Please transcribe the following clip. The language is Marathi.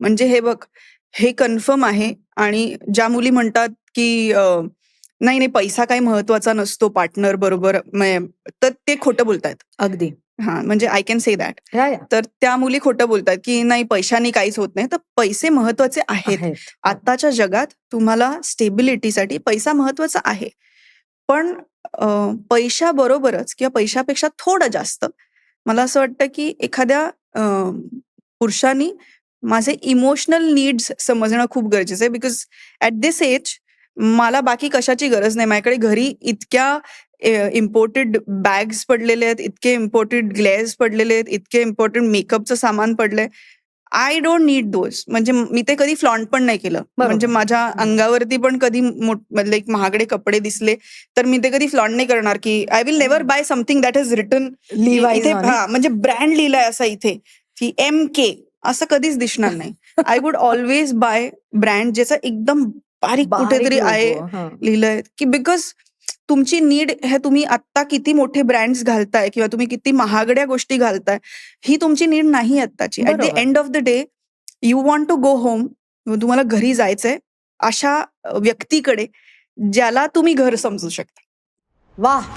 म्हणजे हे बघ, हे कन्फर्म आहे. आणि ज्या मुली म्हणतात की नाही नाही पैसा काही महत्वाचा नसतो पार्टनर बरोबर, तर ते खोटं बोलतायत. अगदी. हा, म्हणजे आय कॅन से दॅट. या या तर त्या मुली खोटं बोलतात की नाही पैशाने काहीच होत नाही. तर पैसे महत्वाचे आहेत. आहेत. आताच्या जगात तुम्हाला स्टेबिलिटीसाठी पैसा महत्वाचा आहे. पण पैशाबरोबरच किंवा पैशापेक्षा थोडं जास्त मला असं वाटतं की एखाद्या पुरुषांनी माझे इमोशनल नीड्स समजणं खूप गरजेचं आहे. बिकॉज ॲट दिस एज मला बाकी कशाची गरज नाही. माझ्याकडे घरी इतक्या इम्पोर्टेड बॅग्स पडलेले आहेत, इतके इम्पोर्टेड ग्लेअर्स पडलेले आहेत, इतके इम्पॉर्टंट मेकअपचं सामान पडलंय. I don't need those. म्हणजे मी ते कधी फ्लॉन्ट पण नाही केलं. म्हणजे माझ्या अंगावरती पण कधी लाईक महागडे कपडे दिसले तर मी ते कधी फ्लॉन्ट नाही करणार की I will never buy something that is written इथे. हा, म्हणजे ब्रँड लिहिलाय असा इथे की MK असं कधीच दिसणार नाही. I would always buy brand ज्याचा एकदम बारीक कुठेतरी आहे लिहिलंय की बिकॉज तुमची नीड हे तुम्ही आत्ता किती मोठे ब्रँड्स घालताय किंवा तुम्ही किती महागड्या गोष्टी घालताय, ही तुमची नीड नाही आत्ताची. At the end of the day you want to go home. तुम्हाला घरी जायचंय अशा व्यक्तीकडे ज्याला तुम्ही घर समजू शकता. वाह.